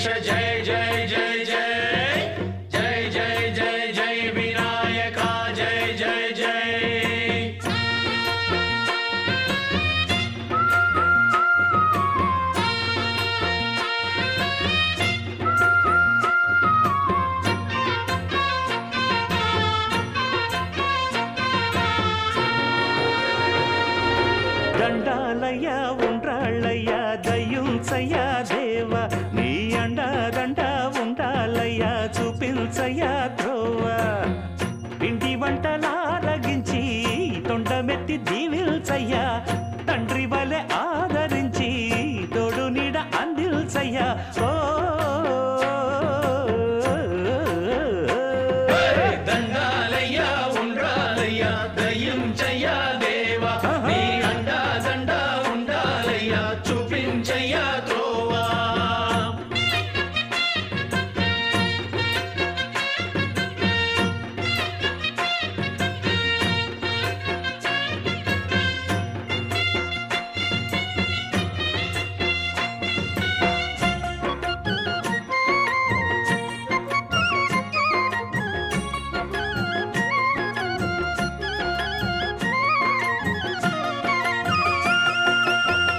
गणेश जय जय जय जय जय जय जय जय विनायका जय जय जय దండాలయ్యా ఉండ్రాళ్ళయ్యా దయ్యుంచయ్యా దేవ నీ అండా దండ ఉండాలయ్యా చూపించయ్యా త్రోవ పిండి వంటలారగించి తొండమెత్తి దీవిల్చయ్యా తండ్రి వలె ఆదరించి తోడు నీడ అందిల్చయ్యా ఓ దండాలయ్యా ఉండ్రాలయ్యా దయ్యుంచయ్యా దేవ నీ అండా దండ ఉండాలయ్యా చూపించయ్యా త్రోవా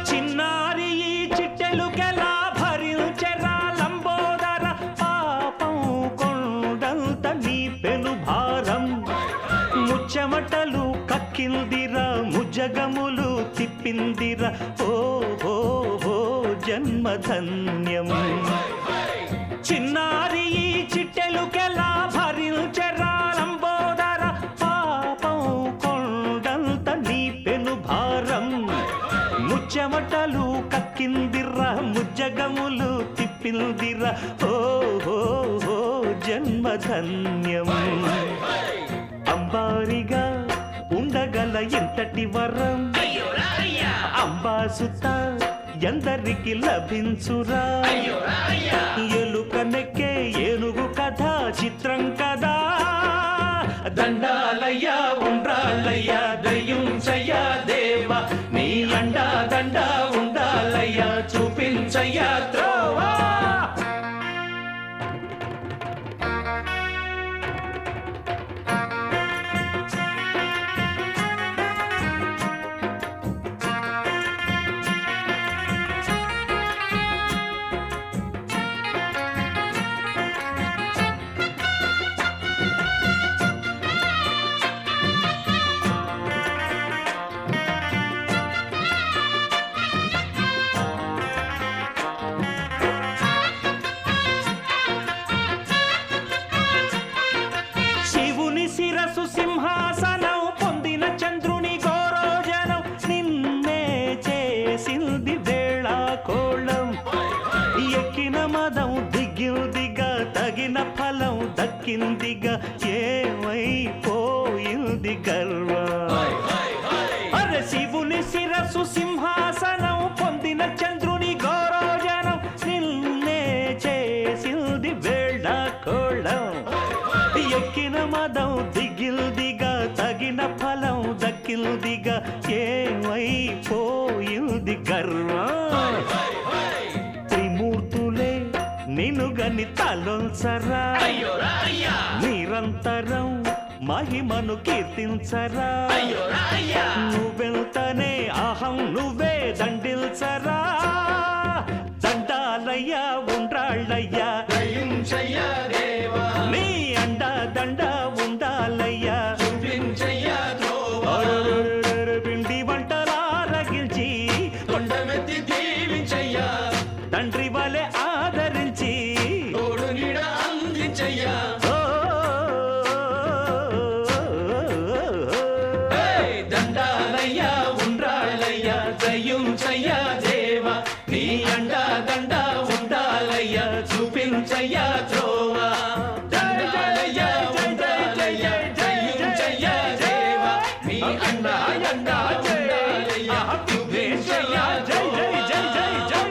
చిన్నారి ఈ చిట్టెలుకెలా భరించెరా లంబోదర పాపం కొండంత నీ పెను భారం ముచ్చమటలు కక్కిందిరా ముజ్జగములు తిప్పిందిరా ఓ ఓ ఓ జన్మధన్యం చిన్నారి ఈ చిట్టెలుకెలా భరించెరా లంబోదర పాపం కొండంత నీ పెను భారం ముచ్చమటలు కక్కిందిరా ముజ్జగములు తిప్పిందిరా ఓ ఓ ఓ జన్మధన్యం అంబారిగా ఉండగల ఎంతటి వరం అంబాసుత ఎందరికి లభించురా ఎలుకనెక్కే ఏనుగు కథ చిత్రం కదా దండాలయ్యా ఉండ్రాలయ్యా దయ్యుంచయ్యా దేవ నీ అండా దండ ఉండాలయ్యా చూపించయ్యా త్రోవా శివుని శిరసు సింహాసనం పొందిన చంద్రుని గౌరోజనం నిన్నే చేసింది వేళ కోళం ఎక్కిన మదం దిగిందిగా తగిన ఫలం దక్కిందిగా ఏమైపోయింది గర్వం అరే శివుని శిరసు సింహాసనం పొందిన చంద్రుని గౌరోజనం నిన్నే చేసింది వేళ కోళం ఎక్కిన మదం దిగిల్దిగా తగిన ఫలం దక్కిల్దిగా ఏమైపోయింది గర్వం త్రిమూర్తులే నిన్ను గని తలొంచరా నిరంతరం మహిమను కీర్తించరా నువ్వెంతనే అహం నువ్వే దండిల్చరా దండాలయ్యా ఉండ్రాళ్ళయ్యా దయ్యుంచయ్యా దేవా నీ అండా దండ ఉండాలయ్యా చూపించయ్యా త్రోవా పిండి వంటలారగించి కొండమెత్తి దీవించయ్యా తండ్రి వలె ఆదరించి తోడు నీడ అందించయ్యా ఓ దండాలయ్యా ఉండ్రాళ్ళయ్యా దయ్యుంచయ్యా దేవా నీ అండా దండ ఉండాలయ్యా చూపించయ్యా త్రోవా దండాలయ్యా ఉండ్రాళ్ళయ్యా దయ్యుంచయ్యా దేవా నీ అండా దండ ఉండాలయ్యా చూపించయ్యా జై జై జై జై జై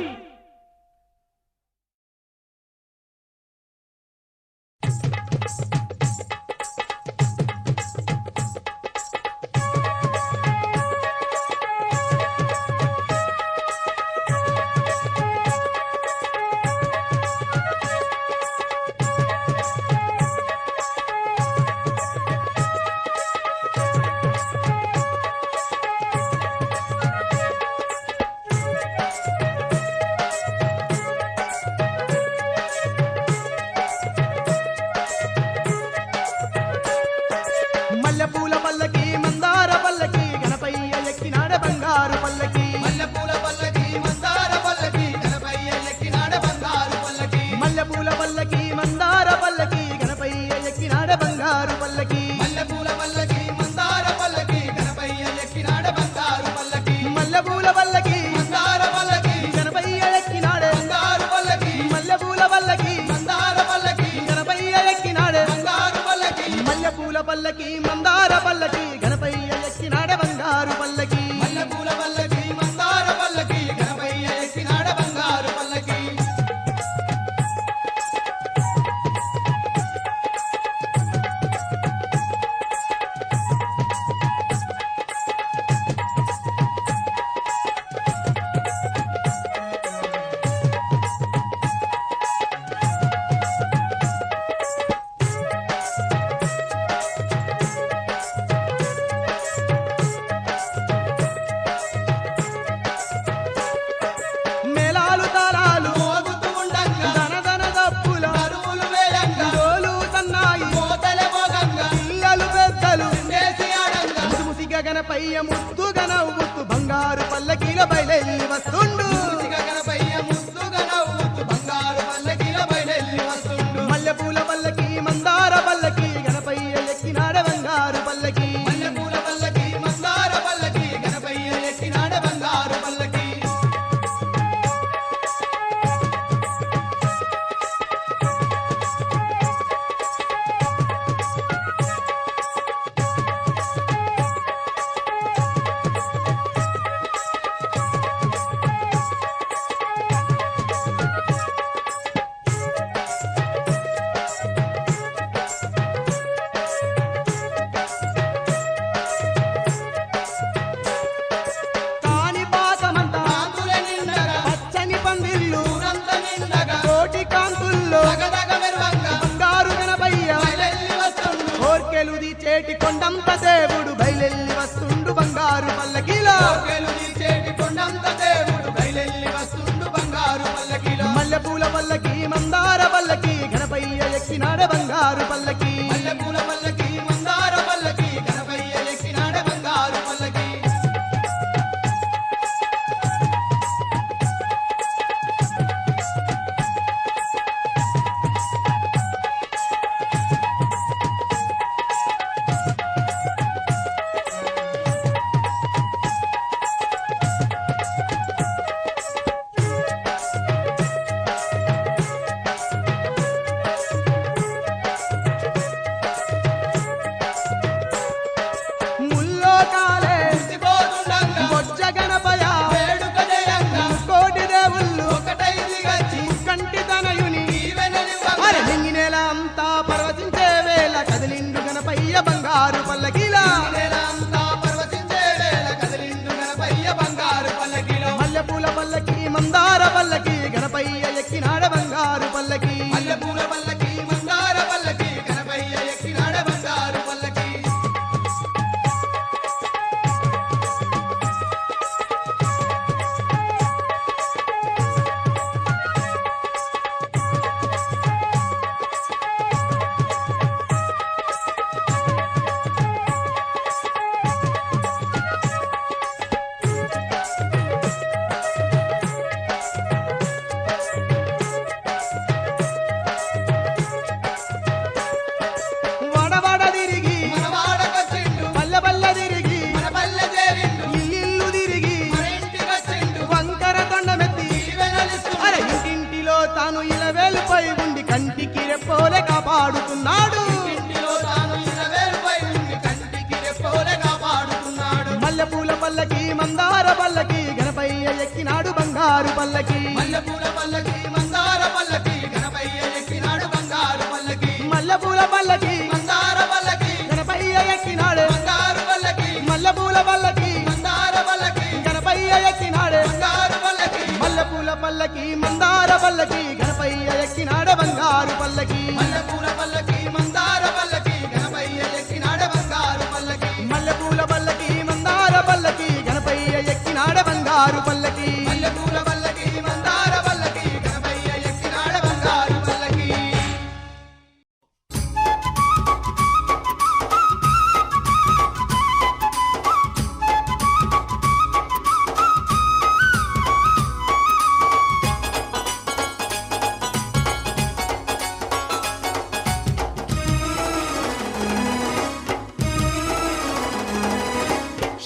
వేలుపై ఉండి కంటికి రెప్పోలే కాపాడుతున్నాడు ఇంటిలో తాను ఇరవేలుపై ఉండి కంటికి రెప్పోలే కాపాడుతున్నాడు. మల్లెపూల పల్లకి మందార పల్లకి గణపయ్య ఎక్కినాడు బంగారు పల్లకి మల్లెపూల పల్లకి మందార పల్లకి గణపయ్య ఎక్కినాడు బంగారు పల్లకి. మల్లెపూల పల్లకి మందార పల్లకి గణపయ్య ఎక్కినాడు బంగారు పల్లకి. మల్లెపూల పల్లకి మందార పల్లకి గణపయ్య ఎక్కినాడు బంగారు పల్లకి. మల్లెపూల పల్లకి మందార పల్లకి గణపయ్య ఎక్కినాడు బంగారు పల్లకి మల్లెపూల పల్లకి మందార పల్లకి గణపయ్య ఎక్కినాడు బంగారు పల్లకి. మల్లెపూల పల్లకి మందార పల్లకి గణపయ్య ఎక్కినాడు బంగారు పల్లకి మల్లెపూల పల్లకి మందార పల్లకి గణపయ్య ఎక్కినాడు బంగారు పల్లకి.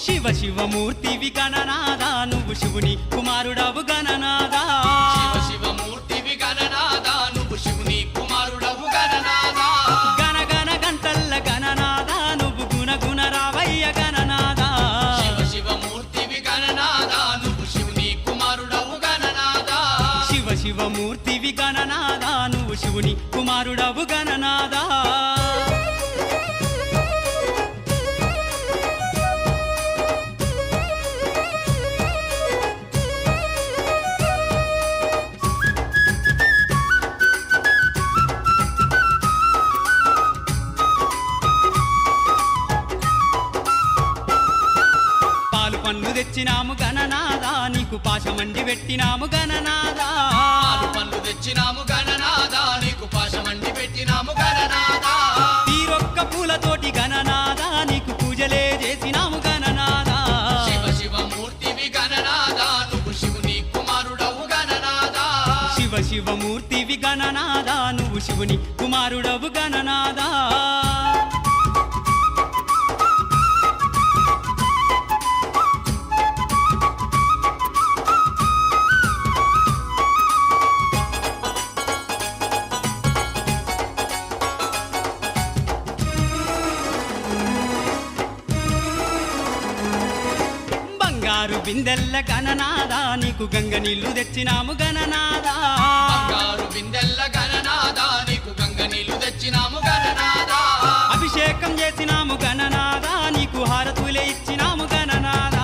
శివ శివమూర్తివి గణనాదా నువ్వు శివుని కుమారుడవు గణనాదా. శివ శివమూర్తివి గణనాదా నువ్వు శివుని కుమారుడవు గణనాదా. గణ గణ గంటల్ల గణనాదా నువ్వు గుణ గుణ రావయ్య గణనాదా. శివ శివమూర్తివి గణనాదా నువ్వు శివుని కుమారుడవు గణనాదా. శివ శివమూర్తివి గణనాదా నువ్వు శివుని కుమారుడవు గణనాదా. పాలు పన్ను తెచ్చినాము గణనాదా నీకు పాశమండి పెట్టినాము గణనాదా. పాలు పళ్ళు తెచ్చినాము గణనాదా నీకు పాశమండి పెట్టినాము గణనాదా. తీరొక్క పూలతోటి గణనాదా నీకు పూజలే చేసినాము గణనాదా. శివ శివమూర్తివి గణనాదా నువ్వు శివుని కుమారుడవు గణనాదా. శివ శివమూర్తివి గణనాదా నువ్వు శివుని కుమారుడవు గణనాదా. బంగారు బిందెల్ల గణనాదా నీకు గంగ నీళ్లు తెచ్చినాము గణనాదా. బంగారు బిందెల్ల గణనాదా నీకు గంగ నీళ్లు తెచ్చినాము గణనాదా. అభిషేకం చేసినాము గణనాదా నీకు హారతులే ఇచ్చినాము గణనాదా.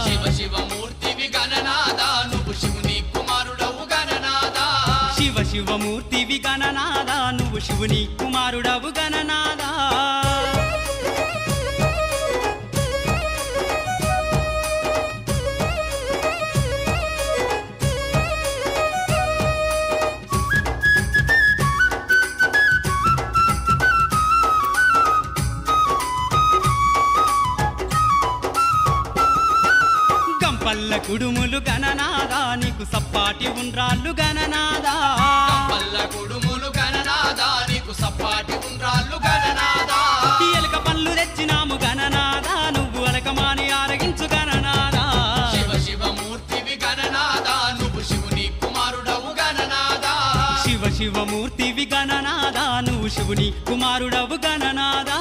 శివ శివమూర్తివి గణనాదా నువ్వు శివుని కుమారుడవు గణనాదా. శివ శివమూర్తివి గణనాదా నువ్వు శివుని కుమారుడవు గణనాదా. గంపల్ల కుడుములు గణనాదా నీకు సప్పాటి ఉండ్రాళ్ళు గణనాదా. పల్ల కుడుములు గణనాదా నీకు సప్పాటి ఉండ్రాళ్ళు గణనాదా. ఎలక పళ్ళు తెచ్చినాము గణనాదా నువ్వు అలకమాని ఆరగించు గణనాదా. శివ శివమూర్తివి గణనాదా నువ్వు శివుని కుమారుడవు గణనాదా. శివ శివమూర్తివి గణనాదా నువ్వు శివుని కుమారుడవు గణనాదా.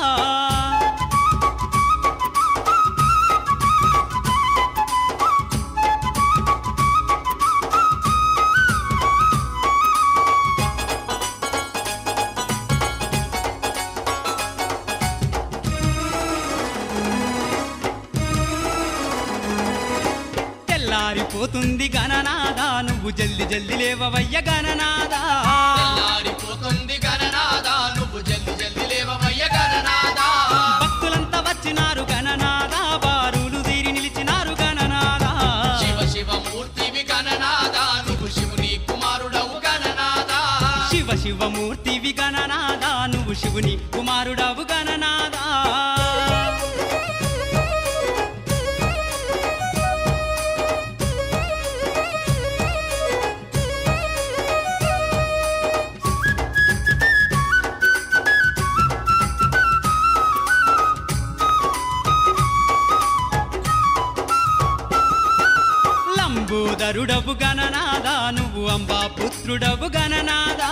తెల్లారిపోతుంది గణనాదా నువ్వు జల్ది జల్ది లేవవయ్య గణనాదా. తెల్లారిపోతుంది గణనాదా నువ్వు జల్ది జల్ది లేవవయ్య గణనాదా. భక్తులంతా వచ్చినారు గణనాదా బారులు తీరి నిలిచినారు గణనాదా. శివ శివమూర్తివి గణనాదా నువ్వు శివుని కుమారుడవు గణనాదా. శివ శివమూర్తివి గణనాదా నువ్వు శివుని కుమారుడవు గణనాదా. లంబోదరుడవు గణనాదా నువ్వు అంబా పుత్రుడవు గణనాదా.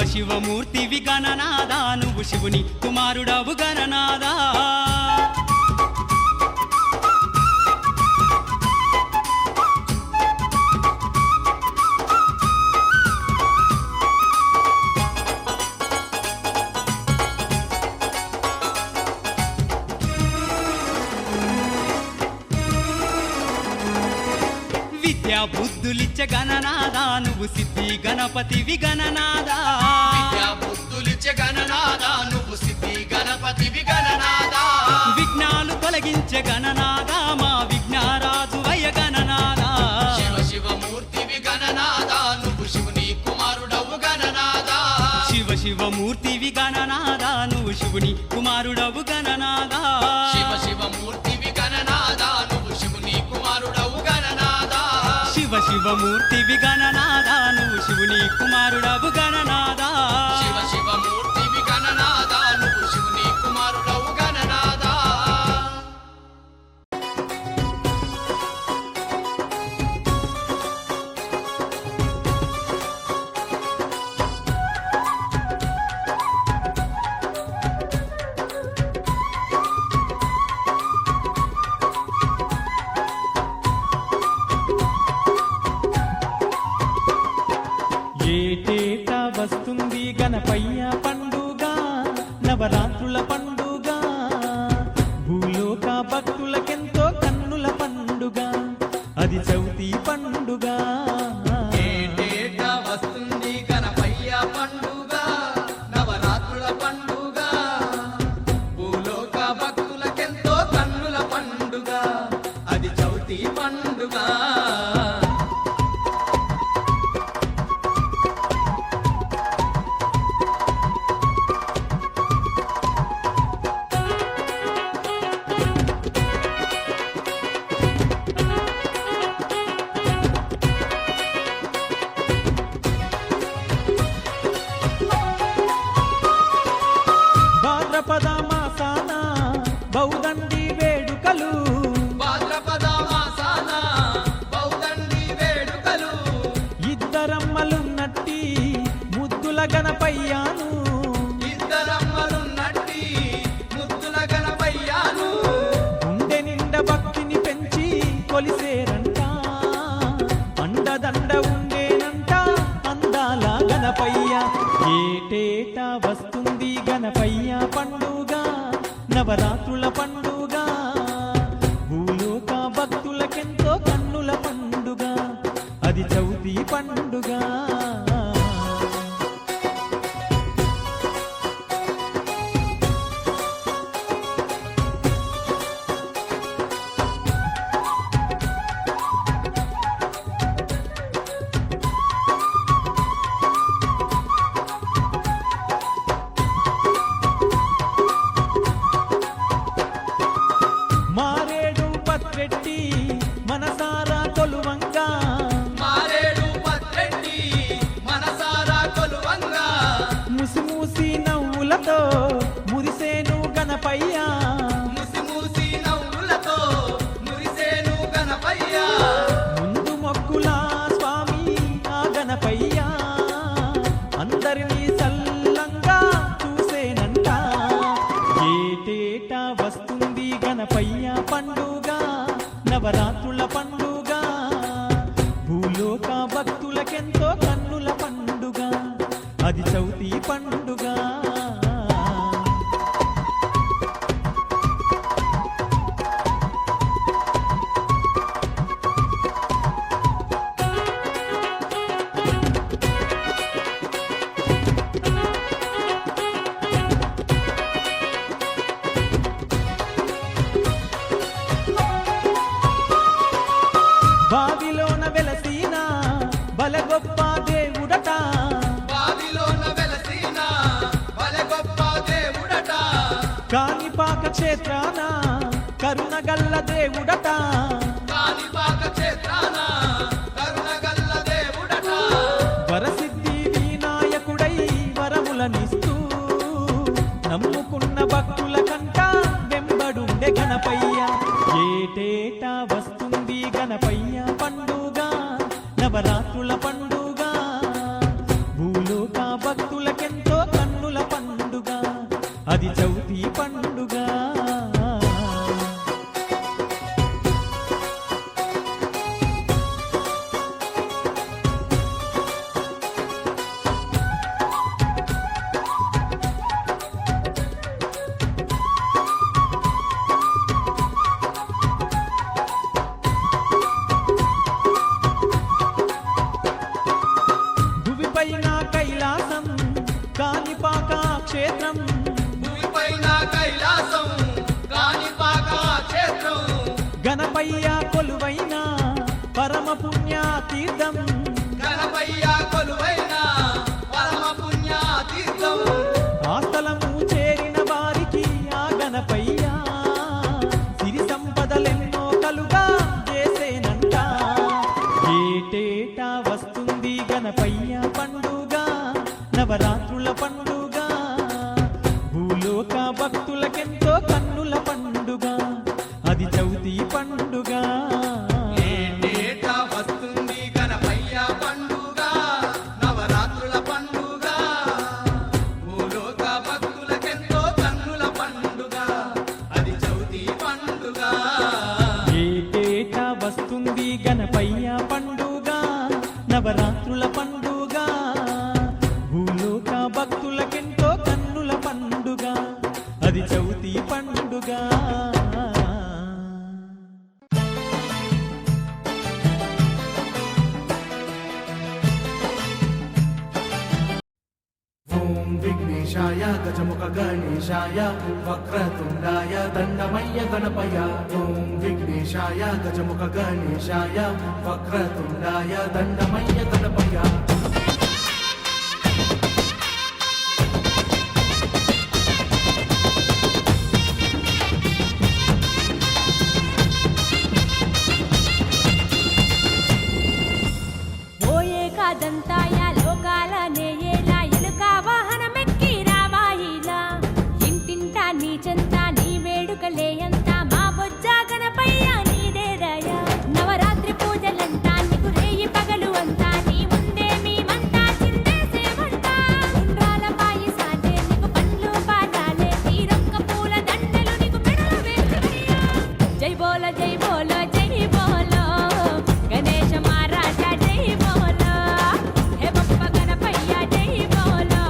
శివమూర్తివి గణనాదా నువ్వు శివుని కుమారుడవు గణనాదా విద్యా బుద్ధులిచ్చ గణనాదా నువ్వు సిద్ధి గణపతివి గణనాదా విద్యా బుద్ధులిచ్చే గణనాదా నువ్వు సిద్ధి గణపతివి గణనాదా విఘ్నాలు తొలగించే గణనాదా మా విఘ్నారాజు వయ గణనాదా శివ శివమూర్తివి గణనాదా నువ్వు శివుని కుమారుడవు గణనాదా శివమూర్తివి గణనాదా నువ్వు శివుని కుమారుడవు గణనాదా శివ శివమూర్తివి గణనాదా నువ్వు శివుని కుమారుడవు గణనాదా శివమూర్తివి గణనాదా నువ్వు శివుని కుమారుడవు గణనాదా శివ శివమూర్తివి గణనాదా నువ్వు శివుని కుమారుడవు గణనాదా ఏటేటా వస్తుంది గణపయ్య పండుగ నవరాత్రుల పండుగ భూలోక భక్తులకెంతో కన్నుల పండుగ అది చవితి పండుగ ఏటేటా వస్తుంది గణపయ్య పండుగ నవరాత్రుల పండుగ భూలోక భక్తులకెంతో కన్నుల పండుగ అది చవితి పండుగ భాద్రపద మాసాన బౌదండి వేడుకలు భాద్రపద మాసాన బౌదండి వేడుకలు ఇద్దరమ్మలున్నట్టి ముద్దుల గణపయ్యాను ఇద్దరమ్మలున్నట్టి ముద్దుల గణపయ్యాను గుండె నిండా భక్తిని పెంచి కొలిసేరంట అండదండ ఉండేనంట అందాల గణపయ్య ఏటేటా వస్తుంది గణపయ్య పండుగ నవరాత్రుల పండుగ భూలోక భక్తులకెంతో కన్నుల పండుగ అది చవితి పండుగ మారేడు పత్రెట్టి మనసారా కొలువంగా మారేడు పత్రెట్టి మనసారా కొలువంగా ముసిమూసి నవ్వులతో మురిసేను గణపయ్య ముసి మూసి నవ్వులతో మురిసేను గణపయ్య ముందు మొక్కుల స్వామి ఆ గణపయ్య అందరినీ సల్లంగా చూసేనంట ఏటేటా వస్తుంది గణపయ్య పండుగ నవరాత్రుల పండుగ భూలోక భక్తులకెంతో కన్నుల పండుగ అది చవితి పండుగ బావిలోన వెలసిన బలగొప్ప దేవుడట బావిలోన వెలసిన బలె గొప్ప దేవుడట కాణిపాక క్షేత్రాన కరుణగల్ల దేవుడట కాణిపాక క్షేత్రాన కరుణగల్ల దేవుడట వరసిద్ధి వినాయకుడై వరములనిస్తూ నమ్ముకున్న భక్తుల కంట వెంబడుండే గణపయ్య ఏటేటా వస్తుంది గణపయ్య పండుగ నవరాత్రుల పండుగ భూలోక భక్తుల గణపయ్య కొలువైన పరమ పుణ్య తీర్థం గణపయ్య కొలువైన పరమ పుణ్య తీర్థం ఆ స్థలము చేరిన వారికి ఆ గణపయ్య సిరి సంపదలెన్నో కలుగా చేసేనంట ఏటేటా వస్తుంది గణపయ్య పండుగ నవరాత్రుల పండుగ భూలోక భక్తులకెంతో కన్నుల పండుగ అది చవితి పండుగ ఏటేటా వస్తుంది గణపయ్య పండుగ నవరాత్రుల పండుగ భూలోక భక్తులకెంతో కన్నుల పండుగ అది చవితి పండుగ ఏటేటా వస్తుంది గణపయ్య పండుగ నవరాత్రుల పండుగ భూలోక భక్తులకెంతో కన్నుల పండుగ అది చవితి పండుగ ఓం విఘ్నేశాయ గజముఖ గణేశాయ వక్రతుండాయ దండమయ్య గణపయ ఓం విఘ్నేశాయ గజముఖ గణేశాయ వక్రతుండాయ దండమయ్య గణపయ ఓయే కాదంతాయ లోకాల నేయేలా ఎలుక వాహనమెక్కి రావాయిలా ఇంటింటా నీ చెంత నీ వేడుకలే అంతా మా బొజ్జ గణపయ్య నీదేదయా నవరాత్రి పూజలంతా నీకు రేయి పగలు అంతా నీ ముందే మేమంతా చిందేసేమంటా ఉండ్రాల పాయసాలే నీకు పండ్లు పాదాలే తీరొక్క పూల దండలు నీకు మెడలు వేసుకయ్యా జై బోలో జై బోలో జై బోలో గణేశ మహారాజా జై బోలో హే బప్ప గణపయ్య జై బోలో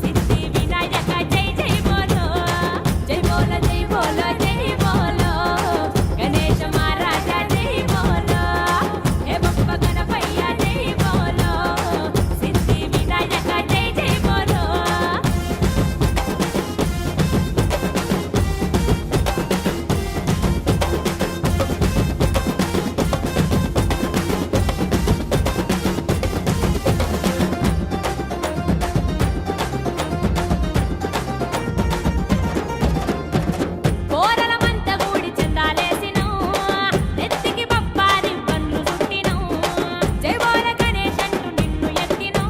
సిద్ధి వినాయక జై జై బోలో జై బోలో జై బోలో జై బోలో గణేశ మహారాజా జై బోలో హే బప్ప గణపయ్య జై బోలో సిద్ధి వినాయక జై జై బోలో కోరల మంత గూడి చందాలేసినం నెత్తికి బొప్పారి పన్ను చుట్టినం జై బోల గణేష్ అంటూ నిన్ను ఎత్తినం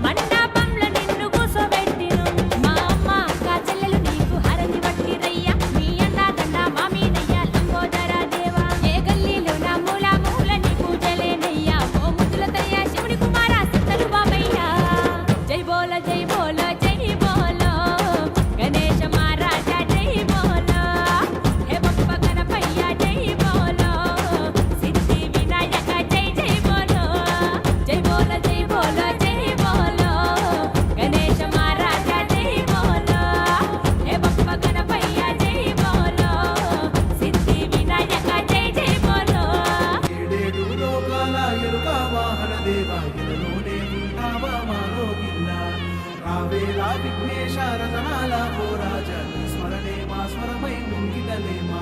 మండపంల నిన్ను కూసోబెట్టినం మా అమ్మ అక్క చెల్లెలు నీకు హరతి పట్టిరయ్య మీ అండా దండ మా మీదయ్య లంబోదర దేవా ఏ గల్లీలో నా మూల మూల నీ పూజలేనయ్యా ఓ ముద్దులతయ్య శివుడి కుమార సిద్ధలు బాబయ్య జై బోల జై బోల జై బోలో గణేశ మహారాజా జై బోలో హే బప్ప గణపయ్య జై బోలో సిద్ధి వినాయక జై జై బోలో జై బోల జై బోలో జై బోలో గణేశ మహారాజా జై బోలో హే బప్ప గణపయ్య జై బోలో సిద్ధి వినాయక జై జై బోలో ఏడేడు లోకాల ఎరుక వాహన దేవ ఎలలోనే ఉంటావా మాలోగిల్ల రావేలా విఘ్నేశ రతనాల ఓ రాజా నీ స్మరణే మా స్వరమై ముంగిటలేమా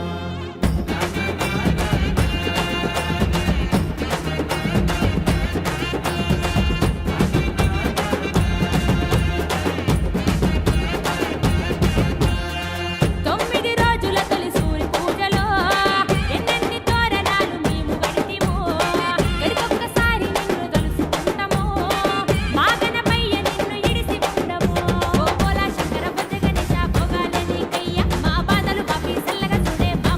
తొమ్మిది రోజుల తొలి సూర్య పూజలో ఎన్నెన్ని తోరణాలు మేము గడితిమో గడికొక్కసారి నిన్ను తలుసుకుంటాము మా గణపయ్య నిన్ను ఇడిసి ఉండము ఓ బోలా శంకర బొజ్జ గణేశ భోగాలే నీకయ్య మా బాధలు పాపి చల్లగా చూడే మా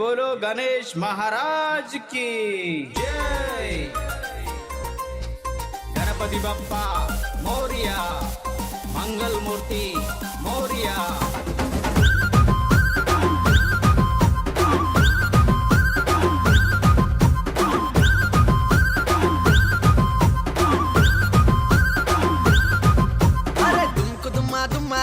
बोलो गणेश महाराज की जय। गणपति बप्पा मोरिया, मंगल मूर्ति मोरिया।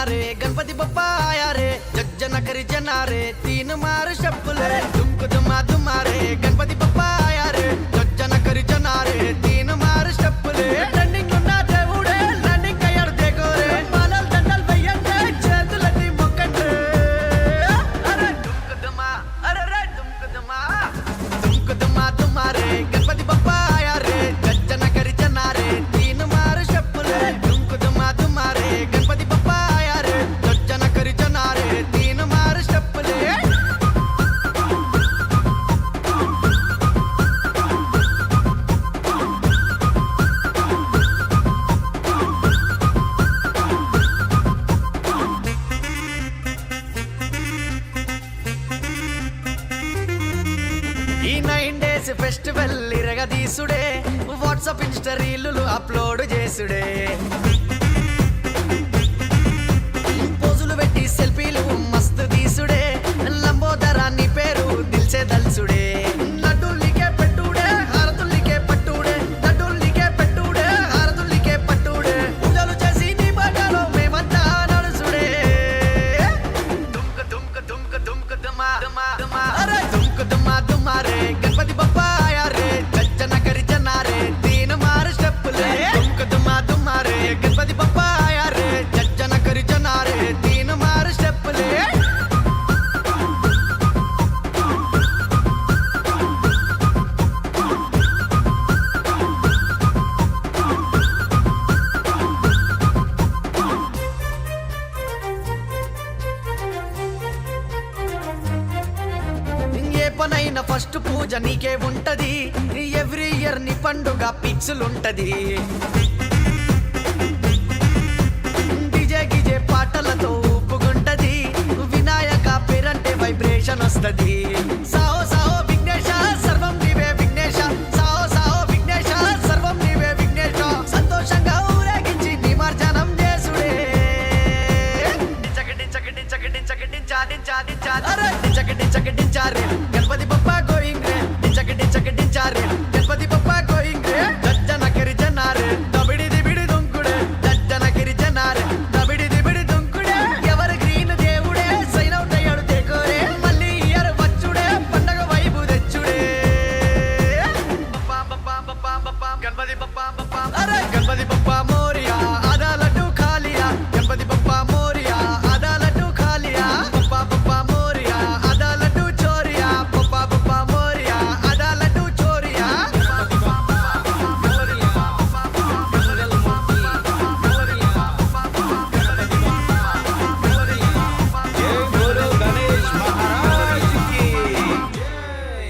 रे गणपति बप्पा आया रे, जग करी जना रे, तीन मार शप्पल रे। दुमक दुमा दुमा रे गणपति बप्पा आया रे, जग करी जना रे, तीन मार शप्पल रे। रनिंग उन्ना దేవుడే రన్నింగ్ అయ్యాడు దేకో రే, మాలల్ దండల్ వెయ్యండి చేతులకి మొక్కండి। అరే దుమక దుమా, అరే రే దుమక దుమా, దుమక దుమా దుమా రే గణపతి బప్పా ఆయా రే, జग करी जना रे, तीन मार शप्पल रे। दुमक दुमा दुमा रे गणपति बप्पा ఫెస్టివల్ ఇరగదీసుడే, వాట్సాప్ ఇన్స్టా రీలులు అప్లోడ్ చేసుడే, పోజులు పెట్టి సెల్ఫీలు మస్తు తీసుడే, లంబోదరాన్ని పేరు దిల్సే దల్సుడే। లడ్డుల్లికే పెట్టుడే హారతుల్లికే పట్టుడే, లడ్డుల్లికే పెట్టుడే హారతుల్లికే పట్టుడే, పూజలు చేసి నీ బాటలో మేమంతా నడుసుడే। దుమ్క దుమ్క దుమ్క దుమ్క దుమా దుమా దుమా, అరే దుమ్క దుమా దుమా రే గణపతి బప్పా ఆయా రే, జग करी जना रे, तीन मार स्टेप ले। दुमक दुमा दुमा रे गणपति बप्पा आया रे, जग करी जना रे, तीन मार स्टेप ले। పనైన ఫస్ట్ పూజ నీకే ఉంటది, ఎవ్రీ ఇయర్ నీ పండుగ పిక్సులుంటది। డిజే గిజే పాటలతో ఊపుకుంటది, వినాయక పేరంటే వైబ్రేషన్ వస్తది। సాహో సాహో విఘ్నేశ సర్వం నీవే విఘ్నేశ, సాహో సాహో విఘ్నేశ సర్వం నీవే విఘ్నేశ, సంతోషంగా ఊరేగించి నిమజ్జనం చేసుడే। చకటి చకటి చకటి చకటి చాడి చాడి చాడి, అరే చకటి చకటి చారే గణపతి బప్పా గోయింగ్ రే, చకటి చకటి చారే గణపతి బప్పా గోయింగ్ రే, జग करी जना रे, దబిడి దిబిడి దుంకుడే, జग करी जना रे, దబిడి దిబిడి దుంకుడే। ఎవర్ గ్రీన్ దేవుడే సైన్ అవుట్ అయ్యాడు దేకోరే, మళ్ళీ ఇయర్ వచ్చుడే పండగ వైబు తెచ్చుడే। బప్పా బప్పా బప్పా బప్పా గణపతి బప్పా బప్పా, అరే గణపతి బప్పా మోరియా ఆదా లడ్డు ఖాలియా, గణపతి బప్పా మోరియా ఆదా లడ్డు ఖాలియా, బప్పా బప్పా మోరియా ఆదా లడ్డు చోరియా, బప్పా బప్పా మోరియా ఆదా లడ్డు చోరియా। जय बोलो गणेश महाराज की जय।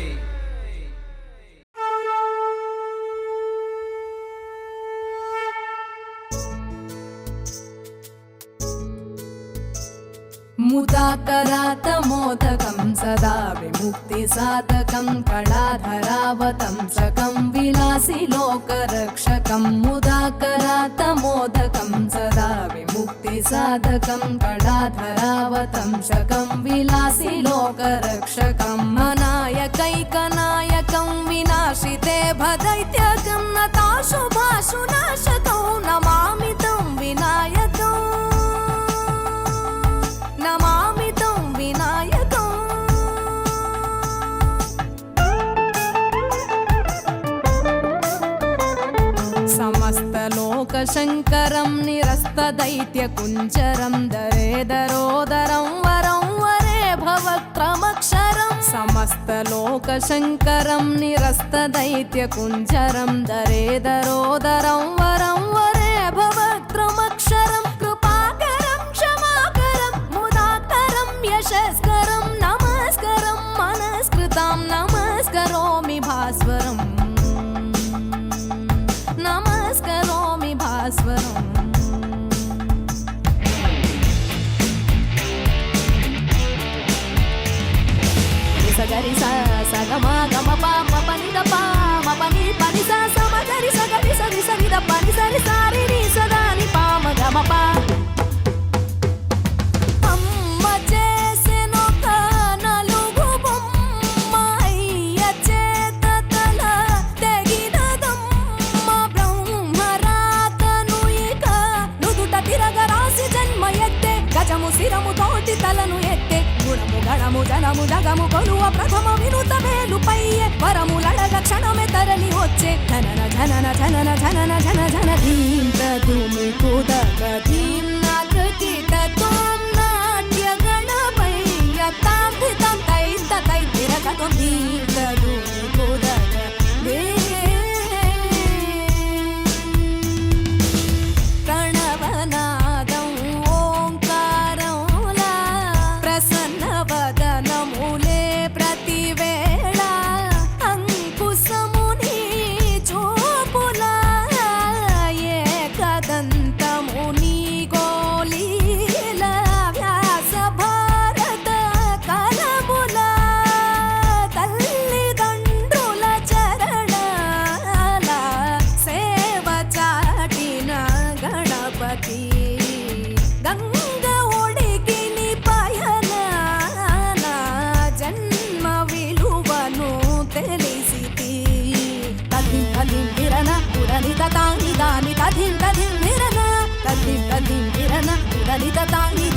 मुदाकरातमोदकं सदा विमुक्तिसाधकं, कलाधरावतंसकं विलासि लोकरक्षकं। मुदाकरातमोदकं सदा विमुक्तिसाधकं, कलाधरावतंसकं विलासि लोकरक्षकं। अनायकैकनायकं विनाशिते भदैत्यकं, नताशुभाशुनाशकं नमामि तं विनायकम्, नमामि तं विनायकम्। समस्तलोकशङ्करं निरस्तदैत्यकुञ्जरं, दरेदरोदरं वरं वरे भवक्रमक्षरं। समस्तलोकशङ्करं निरस्तदैत्यकुञ्जरं, दरेदरोदरं वरं वरे भवक्रमक्षरं। कृपाकरं क्षमाकरं मुदाकरं यशस्करं, नमस्करं मनस्कृतां नमस्करोमि भास्वरम्, नमस्करोमि भास्वरम्। సగరి సా జనము జనము జగము కొలువ ప్రథమ వినుత వేలుపయ్యే వరములడగ క్షణమే తరలి వచ్చే ధనన ధనన ధనన ధనన ధన ధన ధీంత ధూమి కుదక ధీం నాగకిట తోం నాట్య గణపయ్య తాం ధితం తైత తైతిరకటం ధీంత ధూమి కుదక ప్రణవనాదం ఓంకారంలా ప్రసన్నవదనములే ప్రతివేళ అంకుశముని చూపులా ఏకదంతముని గోలీల వ్యాస భారత కలములా తల్లిదండ్రుల చరణాల సేవ చాటిన గణపతి గంగ ఒడికిని పయనాన జన్మ విలువను తెలిసితి తదిం తదిం విరన పురనిత తాని దాని తదిం తదిం విరన తదిం తదిం విరన పురనిత తాని